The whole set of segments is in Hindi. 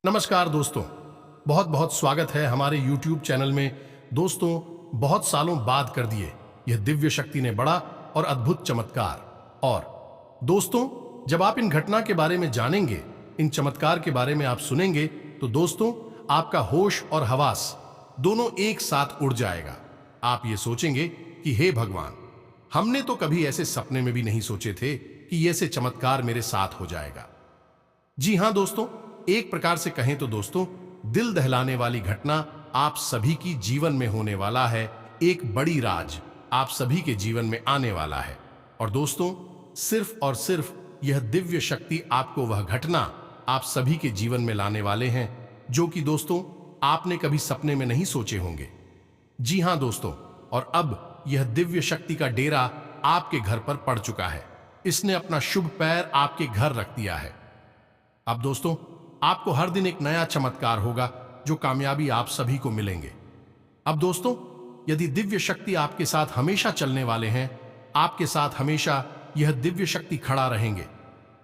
नमस्कार दोस्तों, बहुत बहुत स्वागत है हमारे YouTube चैनल में। दोस्तों, बहुत सालों बाद कर दिए यह दिव्य शक्ति ने बड़ा और अद्भुत चमत्कार। और दोस्तों, जब आप इन घटना के बारे में जानेंगे, इन चमत्कार के बारे में आप सुनेंगे, तो दोस्तों आपका होश और हवास दोनों एक साथ उड़ जाएगा। आप ये सोचेंगे कि हे भगवान, हमने तो कभी ऐसे सपने में भी नहीं सोचे थे कि ऐसे चमत्कार मेरे साथ हो जाएगा। जी हां दोस्तों, एक प्रकार से कहें तो दोस्तों, दिल दहलाने वाली घटना आप सभी की जीवन में होने वाला है। एक बड़ी राज आप सभी के जीवन में आने वाला है। और दोस्तों, सिर्फ और सिर्फ यह दिव्य शक्ति आपको वह घटना आप सभी के जीवन में लाने वाले हैं जो कि दोस्तों आपने कभी सपने में नहीं सोचे होंगे। जी हां दोस्तों, और अब यह दिव्य शक्ति का डेरा आपके घर पर पड़ चुका है। इसने अपना शुभ पैर आपके घर रख दिया है। अब दोस्तों, आपको हर दिन एक नया चमत्कार होगा जो कामयाबी आप सभी को मिलेंगे। अब दोस्तों, यदि दिव्य शक्ति आपके साथ हमेशा चलने वाले हैं, आपके साथ हमेशा यह दिव्य शक्ति खड़ा रहेंगे।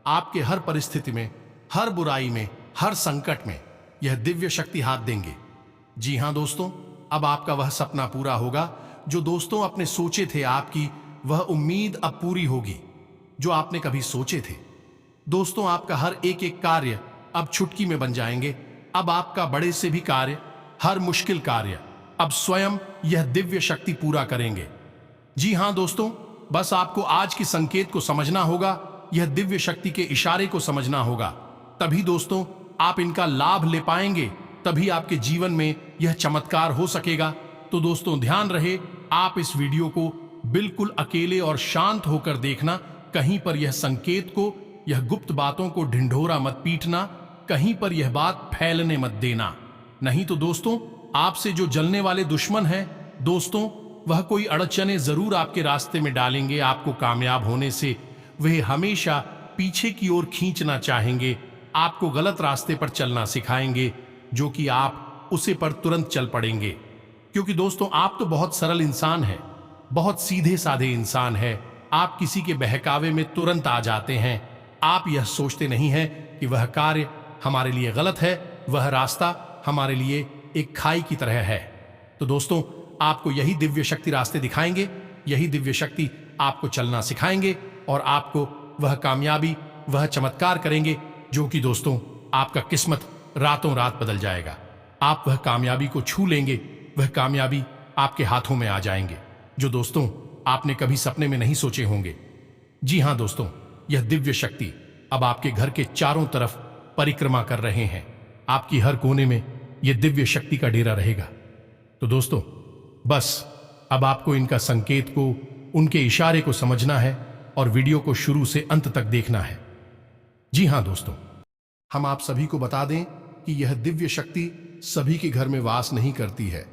आपके हर परिस्थिति में, हर बुराई में, हर संकट में यह दिव्य शक्ति हाथ देंगे। जी हां दोस्तों, अब आपका वह सपना पूरा होगा जो दोस्तों आपने सोचे थे। आपकी वह उम्मीद अब पूरी होगी जो आपने कभी सोचे थे। दोस्तों, आपका हर एक एक कार्य अब चुटकी में बन जाएंगे। अब आपका बड़े से भी कार्य, हर मुश्किल कार्य अब स्वयं यह दिव्य शक्ति पूरा करेंगे। जी हां दोस्तों, बस आपको आज की संकेत को समझना होगा, यह दिव्य शक्ति के इशारे को समझना होगा। तभी दोस्तों आप इनका लाभ ले पाएंगे, तभी आपके जीवन में यह चमत्कार हो सकेगा। तो दोस्तों ध्यान रहे, आप इस वीडियो को बिल्कुल अकेले और शांत होकर देखना। कहीं पर यह संकेत को, यह गुप्त बातों को ढिंढोरा मत पीटना, कहीं पर यह बात फैलने मत देना। नहीं तो दोस्तों आपसे जो जलने वाले दुश्मन हैं दोस्तों, वह कोई अड़चने जरूर आपके रास्ते में डालेंगे। आपको कामयाब होने से वह हमेशा पीछे की ओर खींचना चाहेंगे, आपको गलत रास्ते पर चलना सिखाएंगे, जो कि आप उसे पर तुरंत चल पड़ेंगे। क्योंकि दोस्तों आप तो बहुत सरल इंसान हैं, बहुत सीधे साधे इंसान हैं। आप किसी के बहकावे में तुरंत आ जाते हैं। आप यह सोचते नहीं हैं कि वह कार्य हमारे लिए गलत है, वह रास्ता हमारे लिए एक खाई की तरह है। तो दोस्तों आपको यही दिव्य शक्ति रास्ते दिखाएंगे, यही दिव्य शक्ति आपको चलना सिखाएंगे और आपको वह कामयाबी, वह चमत्कार करेंगे जो कि दोस्तों आपका किस्मत रातों रात बदल जाएगा। आप वह कामयाबी को छू लेंगे, वह कामयाबी आपके हाथों में आ जाएंगे जो दोस्तों आपने कभी सपने में नहीं सोचे होंगे। जी हां दोस्तों, यह दिव्य शक्ति अब आपके घर के चारों तरफ परिक्रमा कर रहे हैं। आपकी हर कोने में यह दिव्य शक्ति का डेरा रहेगा। तो दोस्तों बस अब आपको इनका संकेत को, उनके इशारे को समझना है और वीडियो को शुरू से अंत तक देखना है। जी हां दोस्तों, हम आप सभी को बता दें कि यह दिव्य शक्ति सभी के घर में वास नहीं करती है।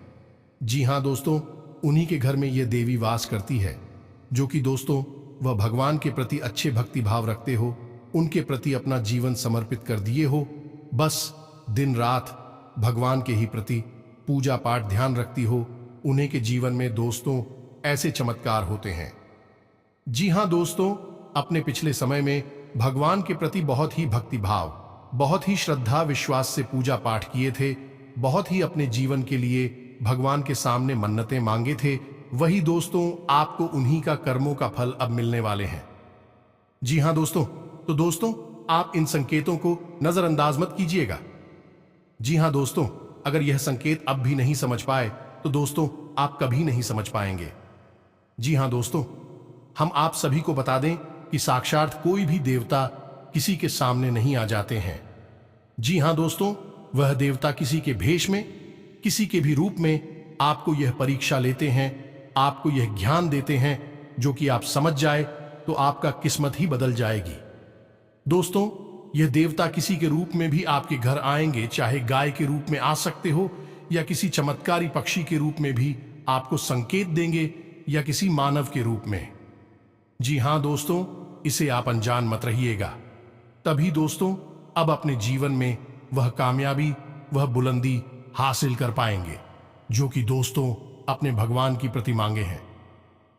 जी हां दोस्तों, उन्हीं के घर में यह देवी वास करती है जो कि दोस्तों वह भगवान के प्रति अच्छे भक्ति भाव रखते हो, उनके प्रति अपना जीवन समर्पित कर दिए हो, बस दिन रात भगवान के ही प्रति पूजा पाठ ध्यान रखती हो। उन्हीं के जीवन में दोस्तों ऐसे चमत्कार होते हैं। जी हां दोस्तों, अपने पिछले समय में भगवान के प्रति बहुत ही भक्ति भाव, बहुत ही श्रद्धा विश्वास से पूजा पाठ किए थे, बहुत ही अपने जीवन के लिए भगवान के सामने मन्नतें मांगे थे। वही दोस्तों आपको उन्हीं का कर्मों का फल अब मिलने वाले हैं। जी हां दोस्तों, तो दोस्तों आप इन संकेतों को नजरअंदाज मत कीजिएगा। जी हां दोस्तों, अगर यह संकेत अब भी नहीं समझ पाए तो दोस्तों आप कभी नहीं समझ पाएंगे। जी हां दोस्तों, हम आप सभी को बता दें कि साक्षात कोई भी देवता किसी के सामने नहीं आ जाते हैं। जी हां दोस्तों, वह देवता किसी के भेष में, किसी के भी रूप में आपको यह परीक्षा लेते हैं, आपको यह ज्ञान देते हैं जो कि आप समझ जाए तो आपका किस्मत ही बदल जाएगी। दोस्तों यह देवता किसी के रूप में भी आपके घर आएंगे, चाहे गाय के रूप में आ सकते हो या किसी चमत्कारी पक्षी के रूप में भी आपको संकेत देंगे या किसी मानव के रूप में। जी हां दोस्तों, इसे आप अनजान मत रहिएगा। तभी दोस्तों अब अपने जीवन में वह कामयाबी, वह बुलंदी हासिल कर पाएंगे जो कि दोस्तों अपने भगवान की प्रति मांगे हैं।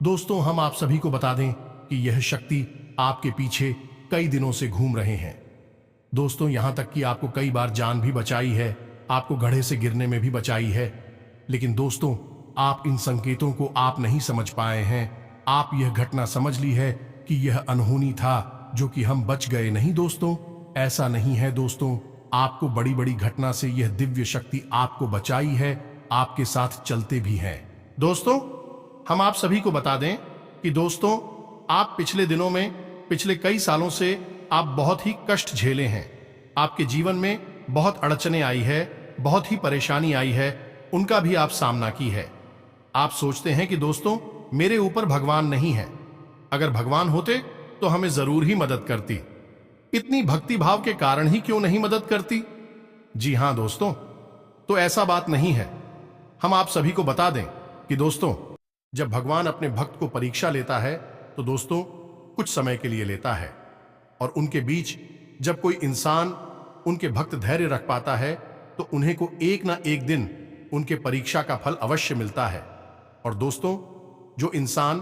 दोस्तों हम आप सभी को बता दें कि यह शक्ति आपके पीछे कई दिनों से घूम रहे हैं। दोस्तों, यहां तक कि आपको कई बार जान भी बचाई है, आपको घड़े से गिरने में भी बचाई है। लेकिन दोस्तों, आप इन संकेतों को आप नहीं समझ पाए हैं। आप यह घटना समझ ली है कि यह अनहोनी था, जो कि हम बच गए। नहीं दोस्तों, ऐसा नहीं है दोस्तों। आपको बड़ी बड़ी घटना से यह दिव्य शक्ति आपको बचाई है, आपके साथ चलते भी है। दोस्तों, हम आप सभी को बता दें कि दोस्तों, आप पिछले दिनों में, पिछले कई सालों से आप बहुत ही कष्ट झेले हैं। आपके जीवन में बहुत अड़चने आई है, बहुत ही परेशानी आई है, उनका भी आप सामना की है। आप सोचते हैं कि दोस्तों, मेरे ऊपर भगवान नहीं है। अगर भगवान होते तो हमें जरूर ही मदद करती। इतनी भक्ति भाव के कारण ही क्यों नहीं मदद करती? जी हां दोस्तों, तो ऐसा बात नहीं है। हम आप सभी को बता दें कि दोस्तों, जब भगवान अपने भक्त को परीक्षा लेता है तो दोस्तों कुछ समय के लिए लेता है, और उनके बीच जब कोई इंसान, उनके भक्त धैर्य रख पाता है तो उन्हें को एक ना एक दिन उनके परीक्षा का फल अवश्य मिलता है। और दोस्तों, जो इंसान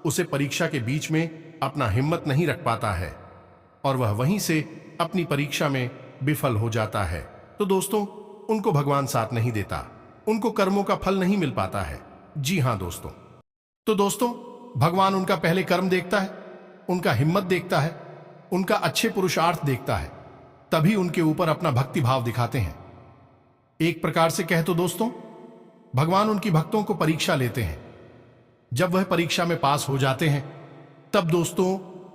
उसे परीक्षा के बीच में अपना हिम्मत नहीं रख पाता है और वह वहीं से अपनी परीक्षा में विफल हो जाता है, तो दोस्तों उनको भगवान साथ नहीं देता, उनको कर्मों का फल नहीं मिल पाता है। जी हां दोस्तों, तो दोस्तों भगवान उनका पहले कर्म देखता है, उनका हिम्मत देखता है, उनका अच्छे पुरुषार्थ देखता है, तभी उनके ऊपर अपना भक्ति भाव दिखाते हैं। एक प्रकार से कहे तो दोस्तों, भगवान उनकी भक्तों को परीक्षा लेते हैं। जब वह परीक्षा में पास हो जाते हैं तब दोस्तों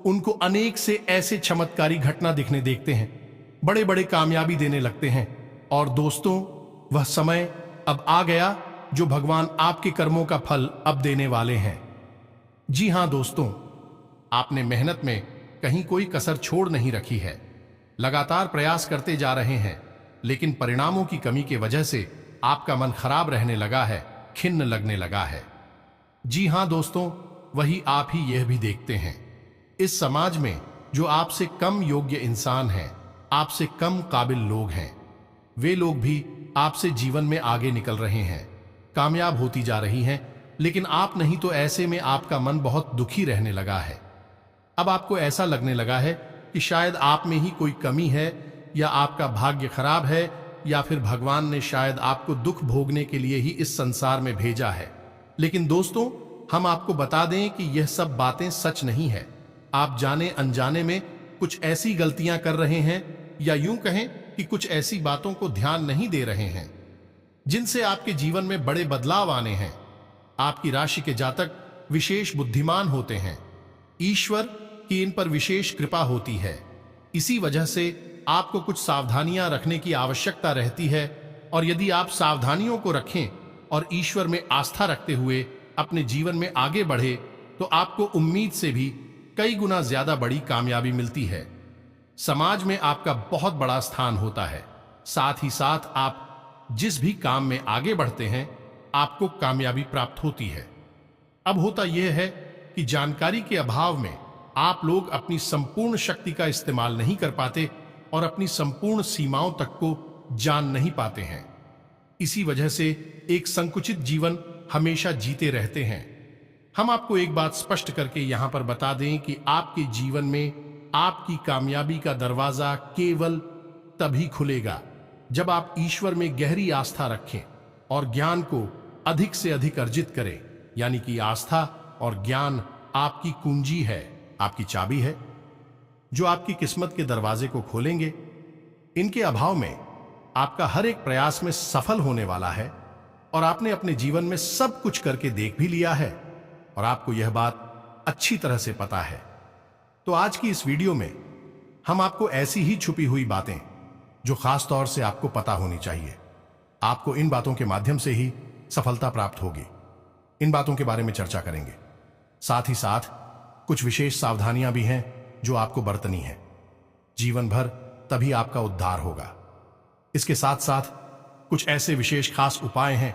उनको अनेक से ऐसे चमत्कारी घटना दिखने देखते हैं, बड़े बड़े कामयाबी देने लगते हैं। और दोस्तों, वह समय अब आ गया जो भगवान आपके कर्मों का फल अब देने वाले हैं। जी हां दोस्तों, आपने मेहनत में कहीं कोई कसर छोड़ नहीं रखी है, लगातार प्रयास करते जा रहे हैं, लेकिन परिणामों की कमी की वजह से आपका मन खराब रहने लगा है, खिन्न लगने लगा है। जी हां दोस्तों, वही आप ही यह भी देखते हैं। इस समाज में जो आपसे कम योग्य इंसान हैं, आपसे कम काबिल लोग हैं, वे लोग भी आपसे जीवन में आगे निकल रहे हैं, कामयाब होती जा रही हैं, लेकिन आप नहीं। तो ऐसे में आपका मन बहुत दुखी रहने लगा है। अब आपको ऐसा लगने लगा है कि शायद आप में ही कोई कमी है, या आपका भाग्य खराब है, या फिर भगवान ने शायद आपको दुख भोगने के लिए ही इस संसार में भेजा है। लेकिन दोस्तों, हम आपको बता दें कि यह सब बातें सच नहीं है। आप जाने अनजाने में कुछ ऐसी गलतियां कर रहे हैं, या यूं कहें कि कुछ ऐसी बातों को ध्यान नहीं दे रहे हैं जिनसे आपके जीवन में बड़े बदलाव आने हैं। आपकी राशि के जातक विशेष बुद्धिमान होते हैं, ईश्वर की इन पर विशेष कृपा होती है। इसी वजह से आपको कुछ सावधानियां रखने की आवश्यकता रहती है, और यदि आप सावधानियों को रखें और ईश्वर में आस्था रखते हुए अपने जीवन में आगे बढ़े, तो आपको उम्मीद से भी कई गुना ज्यादा बड़ी कामयाबी मिलती है। समाज में आपका बहुत बड़ा स्थान होता है। साथ ही साथ आप जिस भी काम में आगे बढ़ते हैं, आपको कामयाबी प्राप्त होती है। अब होता यह है कि जानकारी के अभाव में आप लोग अपनी संपूर्ण शक्ति का इस्तेमाल नहीं कर पाते और अपनी संपूर्ण सीमाओं तक को जान नहीं पाते हैं। इसी वजह से एक संकुचित जीवन हमेशा जीते रहते हैं। हम आपको एक बात स्पष्ट करके यहां पर बता दें कि आपके जीवन में आपकी कामयाबी का दरवाजा केवल तभी खुलेगा जब आप ईश्वर में गहरी आस्था रखें और ज्ञान को अधिक से अधिक अर्जित करें। यानी कि आस्था और ज्ञान आपकी कुंजी है, आपकी चाबी है, जो आपकी किस्मत के दरवाजे को खोलेंगे। इनके अभाव में आपका हर एक प्रयास में सफल होने वाला है, और आपने अपने जीवन में सब कुछ करके देख भी लिया है, और आपको यह बात अच्छी तरह से पता है। तो आज की इस वीडियो में हम आपको ऐसी ही छुपी हुई बातें जो खास तौर से आपको पता होनी चाहिए, आपको इन बातों के माध्यम से ही सफलता प्राप्त होगी, इन बातों के बारे में चर्चा करेंगे। साथ ही साथ कुछ विशेष सावधानियां भी हैं जो आपको बरतनी है। जीवन भर तभी आपका उद्धार होगा। इसके साथ साथ कुछ ऐसे विशेष खास उपाय हैं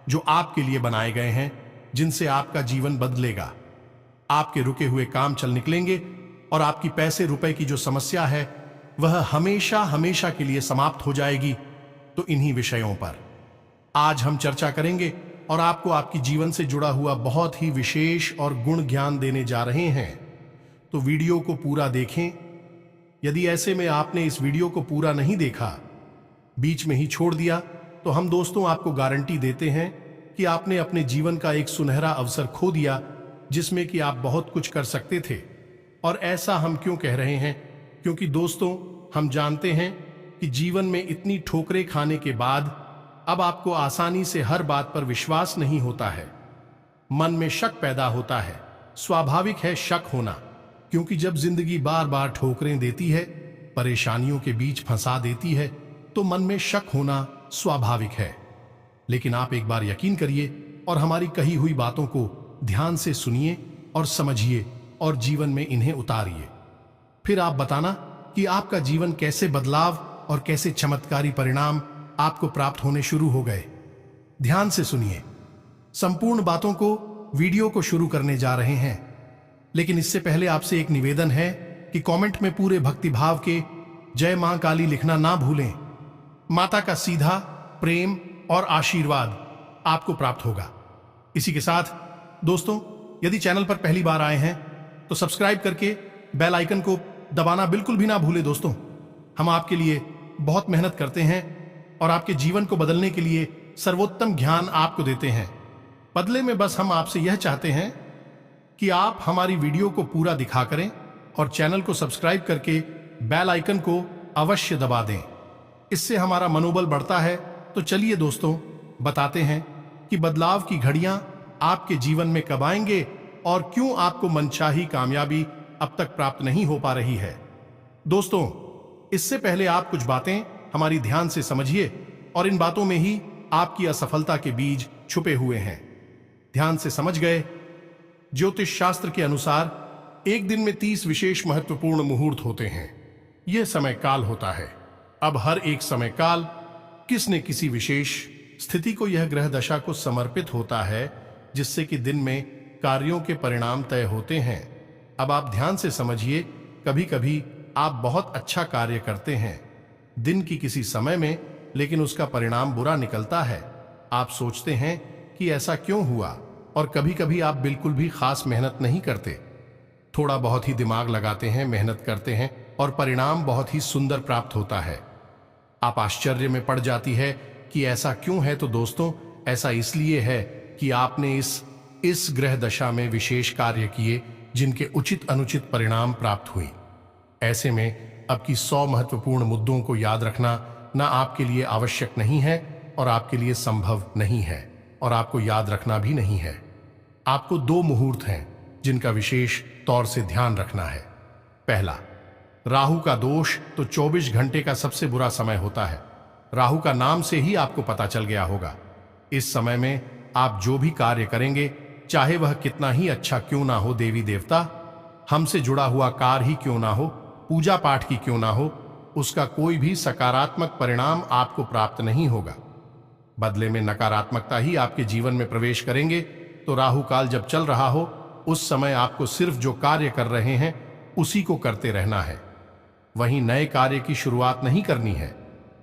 जो आपके लिए बनाए गए हैं, जिनसे आपका जीवन बदलेगा। आपके रुके हुए काम चल निकलेंगे और आपकी पैसे रुपए की जो समस्या है वह हमेशा हमेशा के लिए समाप्त हो जाएगी। तो इन्हीं विषयों पर आज हम चर्चा करेंगे और आपको आपकी जीवन से जुड़ा हुआ बहुत ही विशेष और गुण ज्ञान देने जा रहे हैं। तो वीडियो को पूरा देखें यदि ऐसे में आपने इस वीडियो को पूरा नहीं देखा, बीच में ही छोड़ दिया, तो हम दोस्तों आपको गारंटी देते हैं कि आपने अपने जीवन का एक सुनहरा अवसर खो दिया जिसमें कि आप बहुत कुछ कर सकते थे। और ऐसा हम क्यों कह रहे हैं? क्योंकि दोस्तों हम जानते हैं कि जीवन में इतनी ठोकरें खाने के बाद अब आपको आसानी से हर बात पर विश्वास नहीं होता है। मन में शक पैदा होता है। स्वाभाविक है शक होना, क्योंकि जब जिंदगी बार बार ठोकरें देती है, परेशानियों के बीच फंसा देती है, तो मन में शक होना स्वाभाविक है। लेकिन आप एक बार यकीन करिए और हमारी कही हुई बातों को ध्यान से सुनिए और समझिए और जीवन में इन्हें उतारिए। फिर आप बताना कि आपका जीवन कैसे बदलाव और कैसे चमत्कारी परिणाम आपको प्राप्त होने शुरू हो गए। ध्यान से सुनिए। संपूर्ण बातों को वीडियो को शुरू करने जा रहे हैं, लेकिन इससे पहले आपसे एक निवेदन है कि कमेंट में पूरे भक्तिभाव के जय मां काली लिखना ना भूलें। माता का सीधा प्रेम और आशीर्वाद आपको प्राप्त होगा। इसी के साथ दोस्तों, यदि चैनल पर पहली बार आए हैं तो सब्सक्राइब करके बेल आइकन को दबाना बिल्कुल भी ना भूलें। दोस्तों, हम आपके लिए बहुत मेहनत करते हैं और आपके जीवन को बदलने के लिए सर्वोत्तम ज्ञान आपको देते हैं। बदले में बस हम आपसे यह चाहते हैं कि आप हमारी वीडियो को पूरा दिखा करें और चैनल को सब्सक्राइब करके बेल आइकन को अवश्य दबा दें। इससे हमारा मनोबल बढ़ता है। तो चलिए दोस्तों, बताते हैं कि बदलाव की घड़ियां आपके जीवन में कब आएंगे और क्यों आपको मनचाही कामयाबी अब तक प्राप्त नहीं हो पा रही है। दोस्तों, इससे पहले आप कुछ बातें हमारी ध्यान से समझिए और इन बातों में ही आपकी असफलता के बीज छुपे हुए हैं। ध्यान से समझ गए? ज्योतिष शास्त्र के अनुसार एक दिन में 30 विशेष महत्वपूर्ण मुहूर्त होते हैं। यह समय काल होता है। अब हर एक समय काल किस न किसी विशेष स्थिति को यह ग्रह दशा को समर्पित होता है, जिससे कि दिन में कार्यों के परिणाम तय होते हैं। अब आप ध्यान से समझिए। कभी कभी आप बहुत अच्छा कार्य करते हैं दिन की किसी समय में, लेकिन उसका परिणाम बुरा निकलता है। आप सोचते हैं कि ऐसा क्यों हुआ, और कभी कभी आप बिल्कुल भी खास मेहनत नहीं करते, थोड़ा बहुत ही दिमाग लगाते हैं, मेहनत करते हैं और परिणाम बहुत ही सुंदर प्राप्त होता है। आप आश्चर्य में पड़ जाती है कि ऐसा क्यों है। तो दोस्तों, ऐसा इसलिए है कि आपने इस ग्रह दशा में विशेष कार्य किए जिनके उचित अनुचित परिणाम प्राप्त हुए। ऐसे में अब की 100 महत्वपूर्ण मुद्दों को याद रखना ना आपके लिए आवश्यक नहीं है और आपके लिए संभव नहीं है, और आपको याद रखना भी नहीं है। आपको 2 मुहूर्त हैं जिनका विशेष तौर से ध्यान रखना है। पहला, राहु का दोष तो 24 घंटे का सबसे बुरा समय होता है। राहु का नाम से ही आपको पता चल गया होगा। इस समय में आप जो भी कार्य करेंगे, चाहे वह कितना ही अच्छा क्यों ना हो, देवी देवता हमसे जुड़ा हुआ कार्य ही क्यों ना हो, पूजा पाठ की क्यों ना हो, उसका कोई भी सकारात्मक परिणाम आपको प्राप्त नहीं होगा। बदले में नकारात्मकता ही आपके जीवन में प्रवेश करेंगे। तो राहु काल जब चल रहा हो, उस समय आपको सिर्फ जो कार्य कर रहे हैं उसी को करते रहना है। वहीं नए कार्य की शुरुआत नहीं करनी है,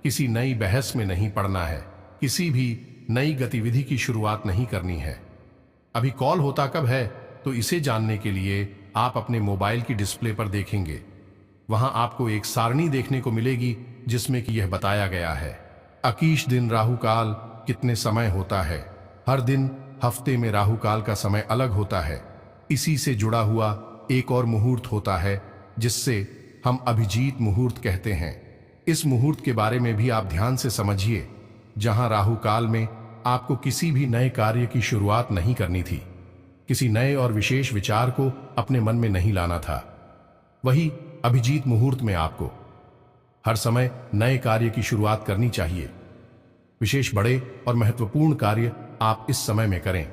किसी नई बहस में नहीं पड़ना है, किसी भी नई गतिविधि की शुरुआत नहीं करनी है। अभी कॉल होता कब है, तो इसे जानने के लिए आप अपने मोबाइल की डिस्प्ले पर देखेंगे। वहां आपको एक सारणी देखने को मिलेगी जिसमें कि यह बताया गया है अकीश दिन राहु काल कितने समय होता है। हर दिन हफ्ते में राहु काल का समय अलग होता है। इसी से जुड़ा हुआ एक और मुहूर्त होता है जिससे हम अभिजीत मुहूर्त कहते हैं। इस मुहूर्त के बारे में भी आप ध्यान से समझिए। जहां राहु काल में आपको किसी भी नए कार्य की शुरुआत नहीं करनी थी, किसी नए और विशेष विचार को अपने मन में नहीं लाना था, वही अभिजीत मुहूर्त में आपको हर समय नए कार्य की शुरुआत करनी चाहिए। विशेष बड़े और महत्वपूर्ण कार्य आप इस समय में करें,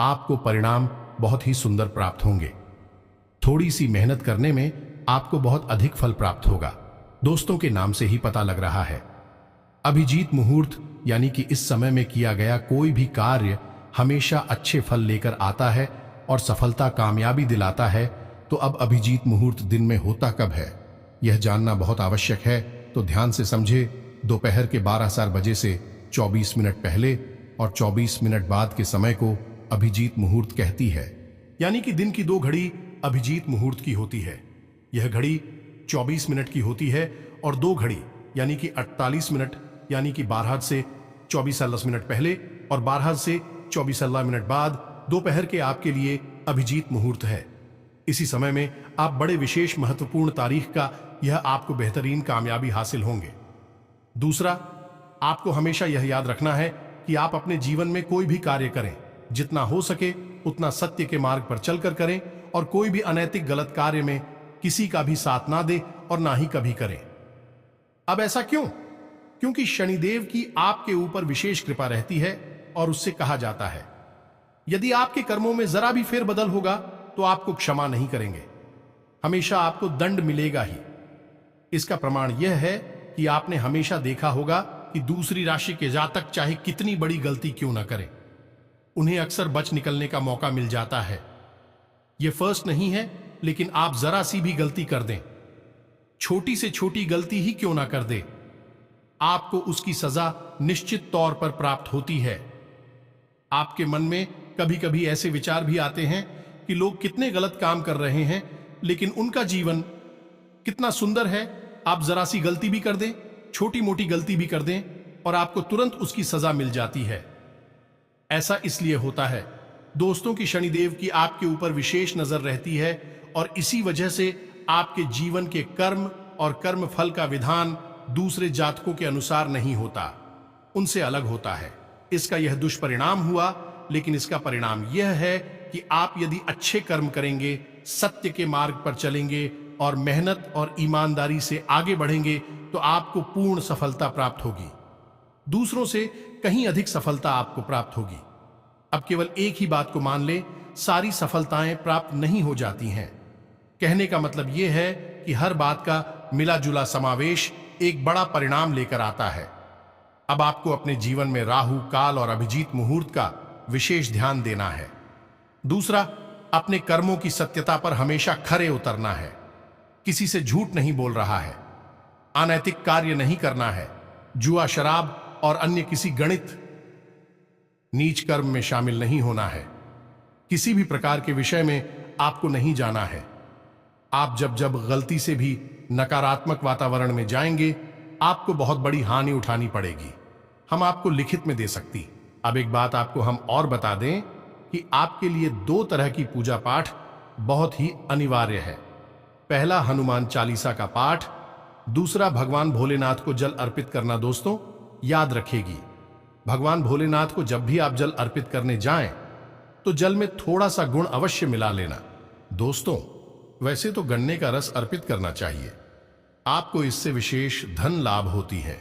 आपको परिणाम बहुत ही सुंदर प्राप्त होंगे। थोड़ी सी मेहनत करने में आपको बहुत अधिक फल प्राप्त होगा। दोस्तों के नाम से ही पता लग रहा है। अभिजीत मुहूर्त यानी कि इस समय में किया गया कोई भी कार्य हमेशा अच्छे फल लेकर आता है और सफलता कामयाबी दिलाता है। तो अब अभिजीत मुहूर्त दिन में होता कब है, यह जानना बहुत आवश्यक है। तो ध्यान से समझे। दोपहर के 12 बजे से 24 मिनट पहले और 24 मिनट बाद के समय को अभिजीत मुहूर्त कहती है। यानी कि दिन की 2 घड़ी अभिजीत मुहूर्त की होती है। यह घड़ी 24 मिनट की होती है और 2 घड़ी यानी कि 48 मिनट यानी कि 12 से 24 मिनट पहले और 12 से 24 मिनट बाद दोपहर के आपके लिए अभिजीत मुहूर्त है। इसी समय में आप बड़े विशेष महत्वपूर्ण तारीख का यह आपको बेहतरीन कामयाबी हासिल होंगे। दूसरा, आपको हमेशा यह याद रखना है कि आप अपने जीवन में कोई भी कार्य करें, जितना हो सके उतना सत्य के मार्ग पर चलकर करें और कोई भी अनैतिक गलत कार्य में किसी का भी साथ ना दे और ना ही कभी करें। अब ऐसा क्यों? क्योंकि शनिदेव की आपके ऊपर विशेष कृपा रहती है और उससे कहा जाता है यदि आपके कर्मों में जरा भी फेरबदल होगा तो आपको क्षमा नहीं करेंगे, हमेशा आपको दंड मिलेगा ही। इसका प्रमाण यह है कि आपने हमेशा देखा होगा कि दूसरी राशि के जातक चाहे कितनी बड़ी गलती क्यों ना करें, उन्हें अक्सर बच निकलने का मौका मिल जाता है। यह फर्स्ट नहीं है, लेकिन आप जरा सी भी गलती कर दें, छोटी से छोटी गलती ही क्यों ना कर दे, आपको उसकी सजा निश्चित तौर पर प्राप्त होती है। आपके मन में कभी कभी ऐसे विचार भी आते हैं कि लोग कितने गलत काम कर रहे हैं लेकिन उनका जीवन कितना सुंदर है। आप जरा सी गलती भी कर दें, छोटी मोटी गलती भी कर दें और आपको तुरंत उसकी सजा मिल जाती है। ऐसा इसलिए होता है दोस्तों की शनिदेव की आपके ऊपर विशेष नजर रहती है और इसी वजह से आपके जीवन के कर्म और कर्म फल का विधान दूसरे जातकों के अनुसार नहीं होता, उनसे अलग होता है। इसका यह दुष्परिणाम हुआ, लेकिन इसका परिणाम यह है कि आप यदि अच्छे कर्म करेंगे, सत्य के मार्ग पर चलेंगे और मेहनत और ईमानदारी से आगे बढ़ेंगे तो आपको पूर्ण सफलता प्राप्त होगी, दूसरों से कहीं अधिक सफलता आपको प्राप्त होगी। अब केवल एक ही बात को मान ले, सारी सफलताएं प्राप्त नहीं हो जाती हैं। कहने का मतलब यह है कि हर बात का मिला जुला समावेश एक बड़ा परिणाम लेकर आता है। अब आपको अपने जीवन में राहु काल और अभिजीत मुहूर्त का विशेष ध्यान देना है। दूसरा, अपने कर्मों की सत्यता पर हमेशा खरे उतरना है, किसी से झूठ नहीं बोल रहा है, अनैतिक कार्य नहीं करना है, जुआ शराब और अन्य किसी गणित नीच कर्म में शामिल नहीं होना है, किसी भी प्रकार के विषय में आपको नहीं जाना है। आप जब जब गलती से भी नकारात्मक वातावरण में जाएंगे आपको बहुत बड़ी हानि उठानी पड़ेगी, हम आपको लिखित में दे सकती। अब एक बात आपको हम और बता दें कि आपके लिए 2 तरह की पूजा पाठ बहुत ही अनिवार्य है। पहला हनुमान चालीसा का पाठ, दूसरा भगवान भोलेनाथ को जल अर्पित करना। दोस्तों याद रखेगी, भगवान भोलेनाथ को जब भी आप जल अर्पित करने जाएं तो जल में थोड़ा सा गुण अवश्य मिला लेना। दोस्तों वैसे तो गन्ने का रस अर्पित करना चाहिए, आपको इससे विशेष धन लाभ होती है,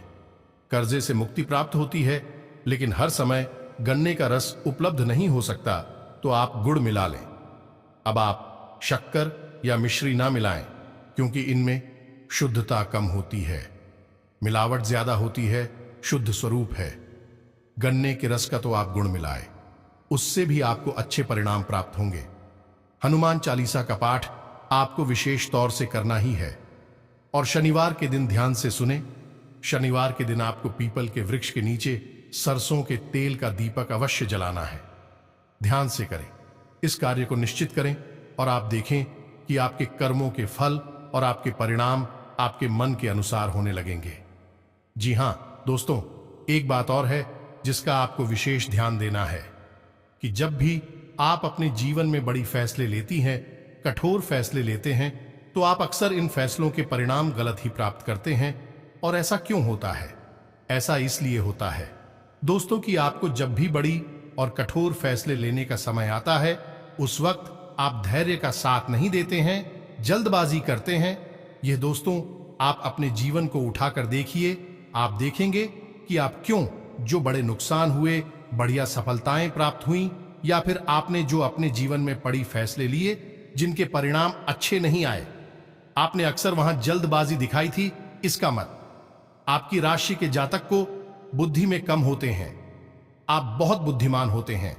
कर्जे से मुक्ति प्राप्त होती है, लेकिन हर समय गन्ने का रस उपलब्ध नहीं हो सकता तो आप गुड़ मिला लें। अब आप शक्कर या मिश्री ना मिलाएं क्योंकि इनमें शुद्धता कम होती है, मिलावट ज्यादा होती है, शुद्ध स्वरूप है। गन्ने के रस का तो आप गुड़ मिलाएं, उससे भी आपको अच्छे परिणाम प्राप्त होंगे। हनुमान चालीसा का पाठ आपको विशेष तौर से करना ही है और शनिवार के दिन ध्यान से सुने। शनिवार के दिन आपको पीपल के वृक्ष के नीचे सरसों के तेल का दीपक अवश्य जलाना है। ध्यान से करें, इस कार्य को निश्चित करें और आप देखें कि आपके कर्मों के फल और आपके परिणाम आपके मन के अनुसार होने लगेंगे। जी हां दोस्तों, एक बात और है जिसका आपको विशेष ध्यान देना है कि जब भी आप अपने जीवन में बड़ी फैसले लेती हैं, कठोर फैसले लेते हैं, तो आप अक्सर इन फैसलों के परिणाम गलत ही प्राप्त करते हैं। और ऐसा क्यों होता है? ऐसा इसलिए होता है दोस्तों कि आपको जब भी बड़ी और कठोर फैसले लेने का समय आता है, उस वक्त आप धैर्य का साथ नहीं देते हैं, जल्दबाजी करते हैं। यह दोस्तों आप अपने जीवन को उठाकर देखिए, आप देखेंगे कि आप क्यों जो बड़े नुकसान हुए, बढ़िया सफलताएं प्राप्त हुई, या फिर आपने जो अपने जीवन में बड़ी फैसले लिए जिनके परिणाम अच्छे नहीं आए, आपने अक्सर वहां जल्दबाजी दिखाई थी। इसका मत आपकी राशि के जातक को बुद्धि में कम होते हैं, आप बहुत बुद्धिमान होते हैं,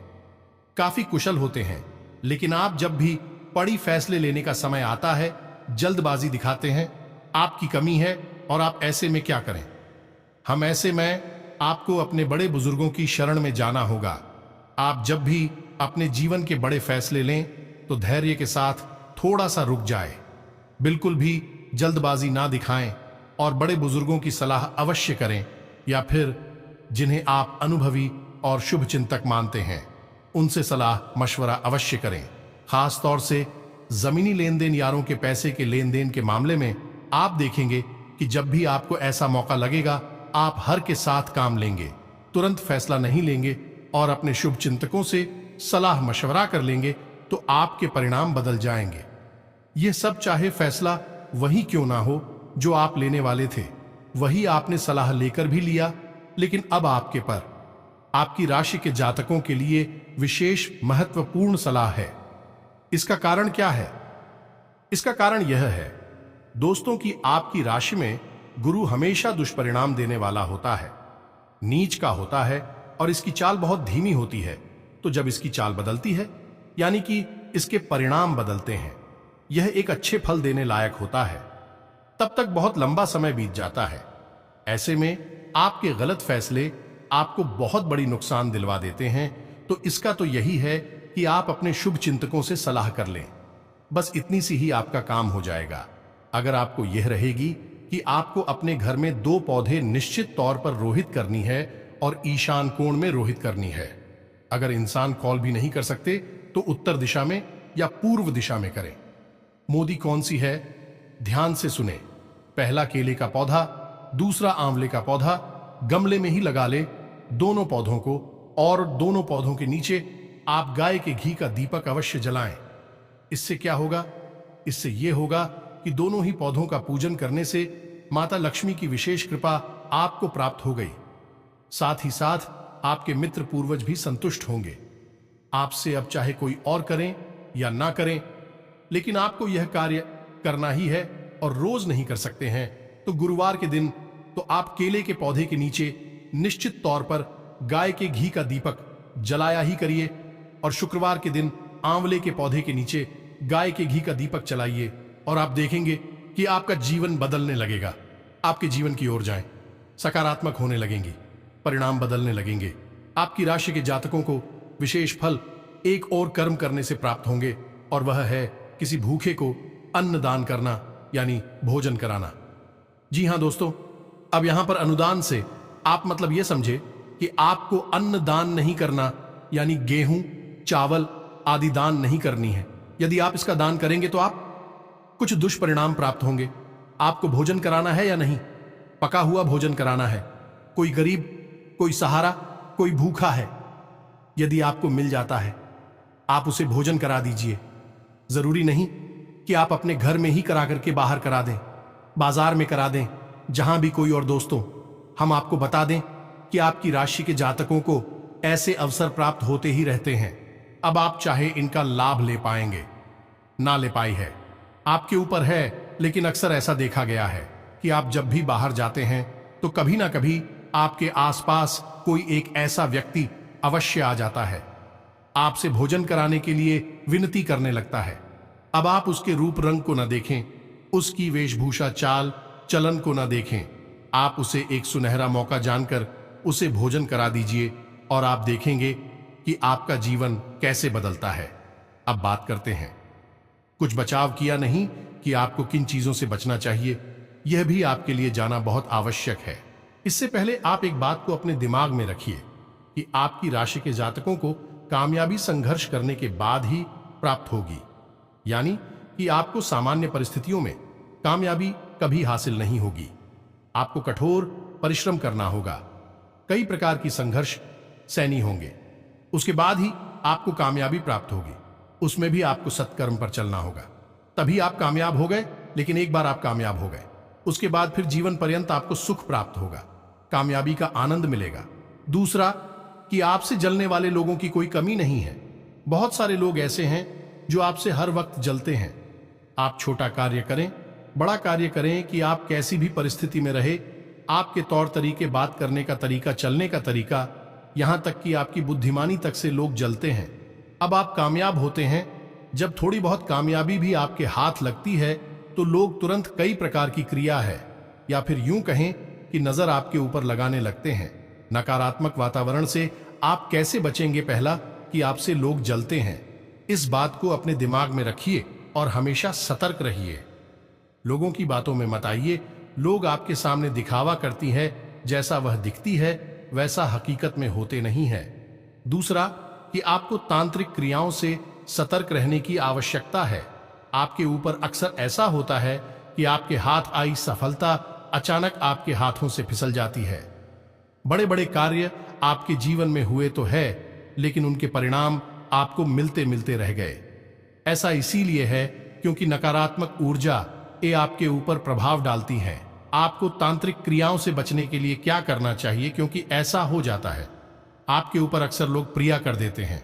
काफी कुशल होते हैं, लेकिन आप जब भी बड़ी फैसले लेने का समय आता है जल्दबाजी दिखाते हैं। आपकी कमी है और आप ऐसे में क्या करें? हम ऐसे में आपको अपने बड़े बुजुर्गों की शरण में जाना होगा। आप जब भी अपने जीवन के बड़े फैसले लें तो धैर्य के साथ थोड़ा सा रुक जाए, बिल्कुल भी जल्दबाजी ना दिखाएं और बड़े बुजुर्गों की सलाह अवश्य करें, या फिर जिन्हें आप अनुभवी और शुभ चिंतक मानते हैं उनसे सलाह मशवरा अवश्य करें। खास तौर से जमीनी लेन देन, यारों के पैसे के लेन देन के मामले में आप देखेंगे कि जब भी आपको ऐसा मौका लगेगा आप हर के साथ काम लेंगे, तुरंत फैसला नहीं लेंगे और अपने शुभ चिंतकों से सलाह मशवरा कर लेंगे तो आपके परिणाम बदल जाएंगे। यह सब चाहे फैसला वही क्यों ना हो जो आप लेने वाले थे, वही आपने सलाह लेकर भी लिया, लेकिन अब आपके पर आपकी राशि के जातकों के लिए विशेष महत्वपूर्ण सलाह है। इसका कारण क्या है? इसका कारण यह है दोस्तों कि आपकी राशि में गुरु हमेशा दुष्परिणाम देने वाला होता है, नीच का होता है और इसकी चाल बहुत धीमी होती है। तो जब इसकी चाल बदलती है यानी कि इसके परिणाम बदलते हैं, यह एक अच्छे फल देने लायक होता है, तब तक बहुत लंबा समय बीत जाता है। ऐसे में आपके गलत फैसले आपको बहुत बड़ी नुकसान दिलवा देते हैं। तो इसका तो यही है कि आप अपने शुभ चिंतकों से सलाह कर लें, बस इतनी सी ही आपका काम हो जाएगा। अगर आपको यह रहेगी कि आपको अपने घर में 2 पौधे निश्चित तौर पर रोहित करनी है और ईशान कोण में रोहित करनी है। अगर इंसान कॉल भी नहीं कर सकते तो उत्तर दिशा में या पूर्व दिशा में करें। मोदी कौन सी है? ध्यान से सुने। पहला केले का पौधा, दूसरा आंवले का पौधा गमले में ही लगा ले दोनों पौधों को, और दोनों पौधों के नीचे आप गाय के घी का दीपक अवश्य जलाएं। इससे क्या होगा? इससे यह होगा कि दोनों ही पौधों का पूजन करने से माता लक्ष्मी की विशेष कृपा आपको प्राप्त हो गई। साथ ही साथ आपके मित्र पूर्वज भी संतुष्ट होंगे। आपसे अब चाहे कोई और करें या ना करें, लेकिन आपको यह कार्य करना ही है और रोज नहीं कर सकते हैं तो गुरुवार के दिन तो आप केले के पौधे के नीचे निश्चित तौर पर गाय के घी का दीपक जलाया ही करिए, और शुक्रवार के दिन आंवले के पौधे के नीचे गाय के घी का दीपक चलाइए और आप देखेंगे कि आपका जीवन बदलने लगेगा। आपके जीवन की ओर जाएं, सकारात्मक होने लगेंगी, परिणाम बदलने लगेंगे। आपकी राशि के जातकों को विशेष फल एक और कर्म करने से प्राप्त होंगे, और वह है किसी भूखे को अन्न दान करना, यानी भोजन कराना। जी हां दोस्तों, अब यहां पर अनुदान से आप मतलब यह समझे कि आपको अन्न दान नहीं करना, यानी गेहूं, चावल आदि दान नहीं करनी है। यदि आप इसका दान करेंगे तो आप कुछ दुष्परिणाम प्राप्त होंगे। आपको भोजन कराना है या नहीं? पका हुआ भोजन कराना है। कोई गरीब, कोई सहारा, कोई भूखा है, यदि आपको मिल जाता है आप उसे भोजन करा दीजिए। जरूरी नहीं कि आप अपने घर में ही करा करके बाहर करा दें, बाजार में करा दें, जहां भी कोई। और दोस्तों, हम आपको बता दें कि आपकी राशि के जातकों को ऐसे अवसर प्राप्त होते ही रहते हैं। अब आप चाहे इनका लाभ ले पाएंगे, ना ले पाई है आपके ऊपर है, लेकिन अक्सर ऐसा देखा गया है कि आप जब भी बाहर जाते हैं तो कभी ना कभी आपके आसपास कोई एक ऐसा व्यक्ति अवश्य आ जाता है, आपसे भोजन कराने के लिए विनती करने लगता है। अब आप उसके रूप रंग को न देखें, उसकी वेशभूषा चाल चलन को न देखें, आप उसे एक सुनहरा मौका जानकर उसे भोजन करा दीजिए और आप देखेंगे कि आपका जीवन कैसे बदलता है। अब बात करते हैं, कुछ बचाव किया नहीं कि आपको किन चीजों से बचना चाहिए, यह भी आपके लिए जाना बहुत आवश्यक है। इससे पहले आप एक बात को अपने दिमाग में रखिए कि आपकी राशि के जातकों को कामयाबी संघर्ष करने के बाद ही प्राप्त होगी, यानी कि आपको सामान्य परिस्थितियों में कामयाबी कभी हासिल नहीं होगी। आपको कठोर परिश्रम करना होगा, कई प्रकार की संघर्ष सहनी होंगे, उसके बाद ही आपको कामयाबी प्राप्त होगी। उसमें भी आपको सत्कर्म पर चलना होगा, तभी आप कामयाब हो गए। लेकिन एक बार आप कामयाब हो गए, उसके बाद फिर जीवन पर्यंत आपको सुख प्राप्त होगा, कामयाबी का आनंद मिलेगा। दूसरा कि आपसे जलने वाले लोगों की कोई कमी नहीं है। बहुत सारे लोग ऐसे हैं जो आपसे हर वक्त जलते हैं। आप छोटा कार्य करें, बड़ा कार्य करें, कि आप कैसी भी परिस्थिति में रहे, आपके तौर तरीके, बात करने का तरीका, चलने का तरीका, यहां तक कि आपकी बुद्धिमानी तक से लोग जलते हैं। अब आप कामयाब होते हैं, जब थोड़ी बहुत कामयाबी भी आपके हाथ लगती है तो लोग तुरंत कई प्रकार की क्रिया है, या फिर यूं कहें कि नजर आपके ऊपर लगाने लगते हैं। नकारात्मक वातावरण से आप कैसे बचेंगे? पहला कि आपसे लोग जलते हैं, इस बात को अपने दिमाग में रखिए और हमेशा सतर्क रहिए। लोगों की बातों में मत आइए। लोग आपके सामने दिखावा करती है, जैसा वह दिखती है वैसा हकीकत में होते नहीं है। दूसरा कि आपको तांत्रिक क्रियाओं से सतर्क रहने की आवश्यकता है। आपके ऊपर अक्सर ऐसा होता है कि आपके हाथ आई सफलता अचानक आपके हाथों से फिसल जाती है। बड़े बड़े कार्य आपके जीवन में हुए तो है, लेकिन उनके परिणाम आपको मिलते मिलते रह गए। ऐसा इसीलिए है क्योंकि नकारात्मक ऊर्जा ये आपके ऊपर प्रभाव डालती है। आपको तांत्रिक क्रियाओं से बचने के लिए क्या करना चाहिए, क्योंकि ऐसा हो जाता है आपके ऊपर अक्सर लोग प्रिया कर देते हैं।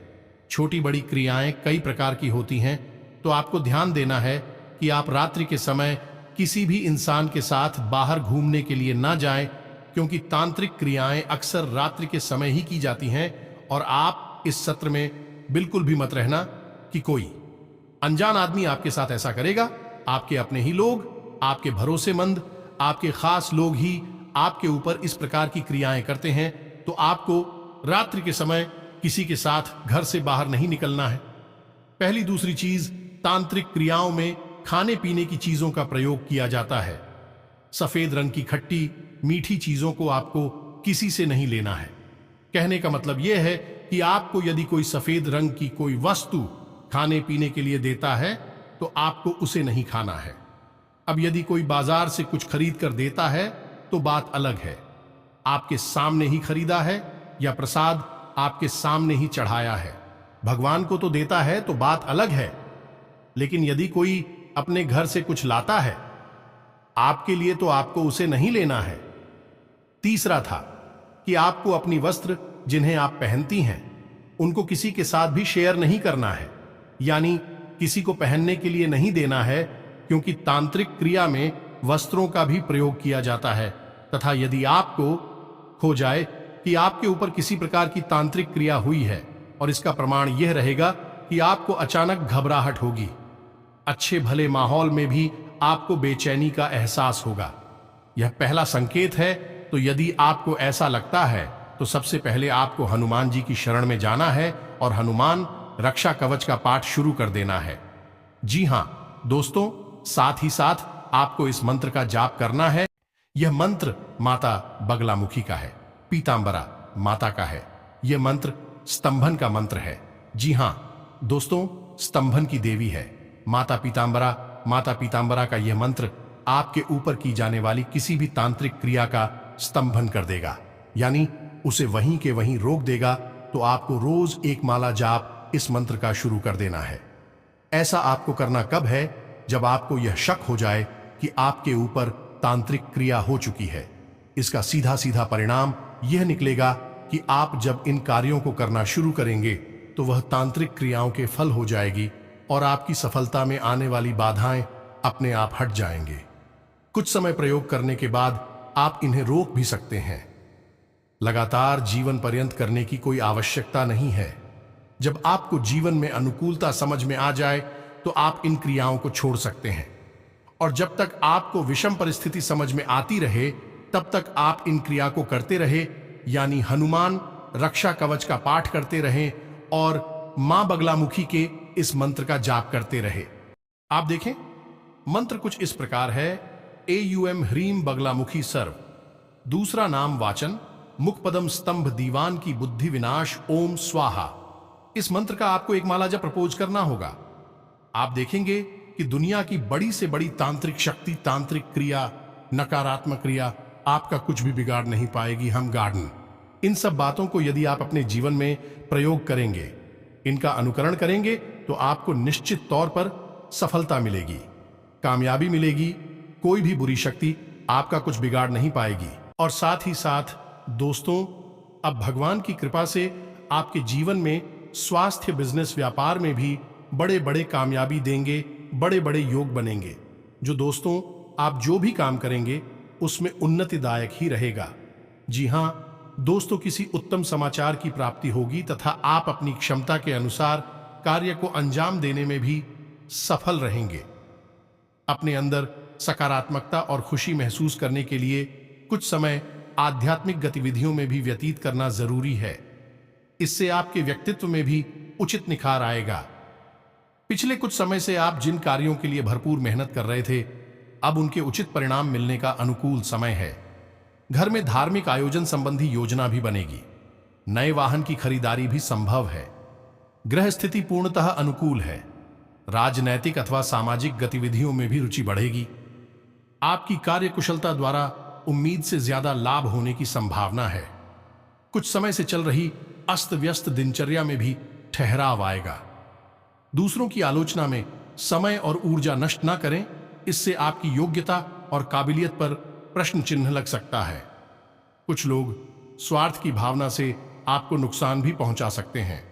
छोटी बड़ी क्रियाएं कई प्रकार की होती हैं, तो आपको ध्यान देना है कि आप रात्रि के समय किसी भी इंसान के साथ बाहर घूमने के लिए ना जाएं, क्योंकि तांत्रिक क्रियाएं अक्सर रात्रि के समय ही की जाती हैं। और आप इस सत्र में बिल्कुल भी मत रहना कि कोई अनजान आदमी आपके साथ ऐसा करेगा। आपके अपने ही लोग, आपके भरोसेमंद, आपके खास लोग ही आपके ऊपर इस प्रकार की क्रियाएं करते हैं। तो आपको रात्रि के समय किसी के साथ घर से बाहर नहीं निकलना है। पहली दूसरी चीज, तांत्रिक क्रियाओं में खाने पीने की चीजों का प्रयोग किया जाता है। सफेद रंग की खट्टी मीठी चीजों को आपको किसी से नहीं लेना है। कहने का मतलब यह है कि आपको यदि कोई सफेद रंग की कोई वस्तु खाने पीने के लिए देता है तो आपको उसे नहीं खाना है। अब यदि कोई बाजार से कुछ खरीद कर देता है तो बात अलग है। आपके सामने ही खरीदा है या प्रसाद आपके सामने ही चढ़ाया है, भगवान को तो देता है तो बात अलग है। लेकिन यदि कोई अपने घर से कुछ लाता है आपके लिए, तो आपको उसे नहीं लेना है। तीसरा था कि आपको अपनी वस्त्र जिन्हें आप पहनती हैं उनको किसी के साथ भी शेयर नहीं करना है, यानी किसी को पहनने के लिए नहीं देना है, क्योंकि तांत्रिक क्रिया में वस्त्रों का भी प्रयोग किया जाता है। तथा यदि आपको हो जाए कि आपके ऊपर किसी प्रकार की तांत्रिक क्रिया हुई है, और इसका प्रमाण यह रहेगा कि आपको अचानक घबराहट होगी, अच्छे भले माहौल में भी आपको बेचैनी का एहसास होगा, यह पहला संकेत है। तो यदि आपको ऐसा लगता है तो सबसे पहले आपको हनुमान जी की शरण में जाना है और हनुमान रक्षा कवच का पाठ शुरू कर देना है। जी हां दोस्तों, साथ ही साथ आपको इस मंत्र का जाप करना है। यह मंत्र माता बगलामुखी का है, पीतांबरा माता का है। यह मंत्र स्तंभन का मंत्र है। जी हां दोस्तों, स्तंभन की देवी है माता पीतांबरा। माता पीतांबरा का यह मंत्र आपके ऊपर की जाने वाली किसी भी तांत्रिक क्रिया का स्तंभन कर देगा, यानी उसे वहीं के वहीं रोक देगा। तो आपको रोज एक माला जाप इस मंत्र का शुरू कर देना है। ऐसा आपको करना कब है? जब आपको यह शक हो जाए कि आपके ऊपर तांत्रिक क्रिया हो चुकी है। इसका सीधा सीधा परिणाम यह निकलेगा कि आप जब इन कार्यों को करना शुरू करेंगे तो वह तांत्रिक क्रियाओं के फल हो जाएगी और आपकी सफलता में आने वाली बाधाएं अपने आप हट जाएंगे। कुछ समय प्रयोग करने के बाद आप इन्हें रोक भी सकते हैं। लगातार जीवन पर्यंत करने की कोई आवश्यकता नहीं है। जब आपको जीवन में अनुकूलता समझ में आ जाए तो आप इन क्रियाओं को छोड़ सकते हैं, और जब तक आपको विषम परिस्थिति समझ में आती रहे तब तक आप इन क्रिया को करते रहे, यानी हनुमान रक्षा कवच का पाठ करते रहें और मां बगलामुखी के इस मंत्र का जाप करते रहे। आप देखें, मंत्र कुछ इस प्रकार है: एयूएम ह्रीम बगलामुखी सर्व। दूसरा नाम वाचन मुखपदम स्तंभ दीवान की बुद्धि विनाश ओम स्वाहा। इस मंत्र का आपको एक माला जब प्रपोज करना होगा, आप देखेंगे कि दुनिया की बड़ी से बड़ी तांत्रिक शक्ति, तांत्रिक क्रिया, नकारात्मक क्रिया आपका कुछ भी बिगाड़ नहीं पाएगी। हम गार्डन इन सब बातों को यदि आप अपने जीवन में प्रयोग करेंगे, इनका अनुकरण करेंगे, तो आपको निश्चित तौर पर सफलता मिलेगी, कामयाबी मिलेगी। कोई भी बुरी शक्ति आपका कुछ बिगाड़ नहीं पाएगी। और साथ ही साथ दोस्तों, अब भगवान की कृपा से आपके जीवन में स्वास्थ्य, बिजनेस, व्यापार में भी बड़े बड़े कामयाबी देंगे, बड़े बड़े योग बनेंगे। जो दोस्तों आप जो भी काम करेंगे उसमें उन्नतिदायक ही रहेगा। जी हां दोस्तों, किसी उत्तम समाचार की प्राप्ति होगी तथा आप अपनी क्षमता के अनुसार कार्य को अंजाम देने में भी सफल रहेंगे। अपने अंदर सकारात्मकता और खुशी महसूस करने के लिए कुछ समय आध्यात्मिक गतिविधियों में भी व्यतीत करना जरूरी है। इससे आपके व्यक्तित्व में भी उचित निखार आएगा। पिछले कुछ समय से आप जिन कार्यों के लिए भरपूर मेहनत कर रहे थे, अब उनके उचित परिणाम मिलने का अनुकूल समय है। घर में धार्मिक आयोजन संबंधी योजना भी बनेगी। नए वाहन की खरीदारी भी संभव है। ग्रह स्थिति पूर्णतः अनुकूल है। राजनैतिक अथवा सामाजिक गतिविधियों में भी रुचि बढ़ेगी। आपकी कार्यकुशलता द्वारा उम्मीद से ज्यादा लाभ होने की संभावना है। कुछ समय से चल रही अस्त व्यस्त दिनचर्या में भी ठहराव आएगा। दूसरों की आलोचना में समय और ऊर्जा नष्ट न करें, इससे आपकी योग्यता और काबिलियत पर प्रश्न चिन्ह लग सकता है। कुछ लोग स्वार्थ की भावना से आपको नुकसान भी पहुंचा सकते हैं।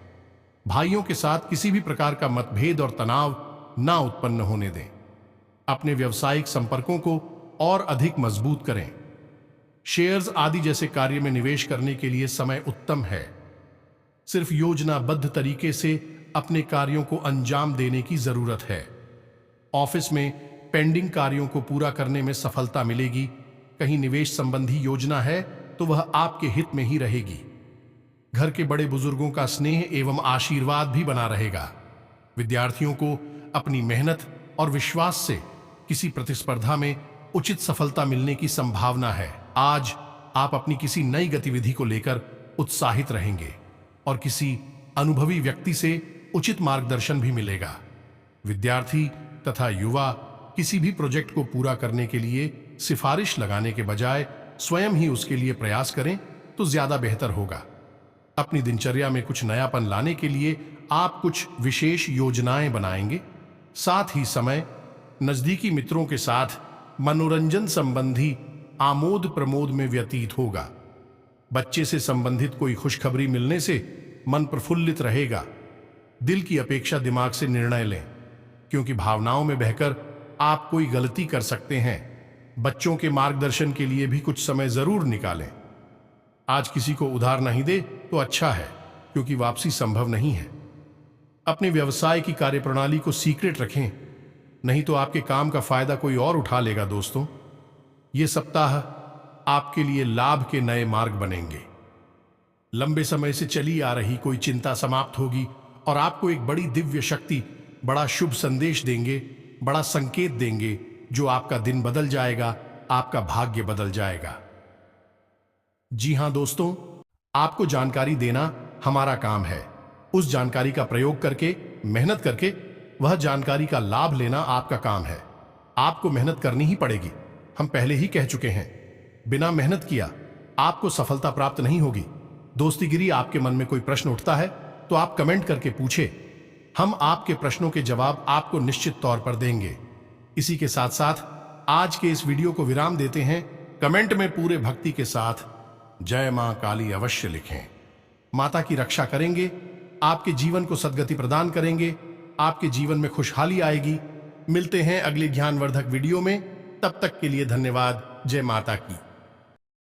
भाइयों के साथ किसी भी प्रकार का मतभेद और तनाव ना उत्पन्न होने दें। अपने व्यावसायिक संपर्कों को और अधिक मजबूत करें। शेयर्स आदि जैसे कार्य में निवेश करने के लिए समय उत्तम है। सिर्फ योजनाबद्ध तरीके से अपने कार्यों को अंजाम देने की जरूरत है। ऑफिस में पेंडिंग कार्यों को पूरा करने में सफलता मिलेगी। कहीं निवेश संबंधी योजना है तो वह आपके हित में ही रहेगी। घर के बड़े बुजुर्गों का स्नेह एवं आशीर्वाद भी बना रहेगा। विद्यार्थियों को अपनी मेहनत और विश्वास से किसी प्रतिस्पर्धा में उचित सफलता मिलने की संभावना है। आज आप अपनी किसी नई गतिविधि को लेकर उत्साहित रहेंगे और किसी अनुभवी व्यक्ति से उचित मार्गदर्शन भी मिलेगा। विद्यार्थी तथा युवा किसी भी प्रोजेक्ट को पूरा करने के लिए सिफारिश लगाने के बजाय स्वयं ही उसके लिए प्रयास करें तो ज्यादा बेहतर होगा। अपनी दिनचर्या में कुछ नयापन लाने के लिए आप कुछ विशेष योजनाएं बनाएंगे। साथ ही समय नजदीकी मित्रों के साथ मनोरंजन संबंधी आमोद प्रमोद में व्यतीत होगा। बच्चे से संबंधित कोई खुशखबरी मिलने से मन प्रफुल्लित रहेगा। दिल की अपेक्षा दिमाग से निर्णय लें, क्योंकि भावनाओं में बहकर आप कोई गलती कर सकते हैं। बच्चों के मार्गदर्शन के लिए भी कुछ समय जरूर निकालें। आज किसी को उधार नहीं दे तो अच्छा है, क्योंकि वापसी संभव नहीं है। अपने व्यवसाय की कार्यप्रणाली को सीक्रेट रखें, नहीं तो आपके काम का फायदा कोई और उठा लेगा। दोस्तों, ये सप्ताह आपके लिए लाभ के नए मार्ग बनेंगे। लंबे समय से चली आ रही कोई चिंता समाप्त होगी और आपको एक बड़ी दिव्य शक्ति बड़ा शुभ संदेश देंगे, बड़ा संकेत देंगे, जो आपका दिन बदल जाएगा, आपका भाग्य बदल जाएगा। जी हां दोस्तों, आपको जानकारी देना हमारा काम है। उस जानकारी का प्रयोग करके, मेहनत करके वह जानकारी का लाभ लेना आपका काम है। आपको मेहनत करनी ही पड़ेगी। हम पहले ही कह चुके हैं, बिना मेहनत किया आपको सफलता प्राप्त नहीं होगी। दोस्तीगिरी आपके मन में कोई प्रश्न उठता है तो आप कमेंट करके पूछे। हम आपके प्रश्नों के जवाब आपको निश्चित तौर पर देंगे। इसी के साथ साथ आज के इस वीडियो को विराम देते हैं। कमेंट में पूरे भक्ति के साथ जय मां काली अवश्य लिखें। माता की रक्षा करेंगे, आपके जीवन को सद्गति प्रदान करेंगे, आपके जीवन में खुशहाली आएगी। मिलते हैं अगले ज्ञानवर्धक वीडियो में। तब तक के लिए धन्यवाद। जय माता की।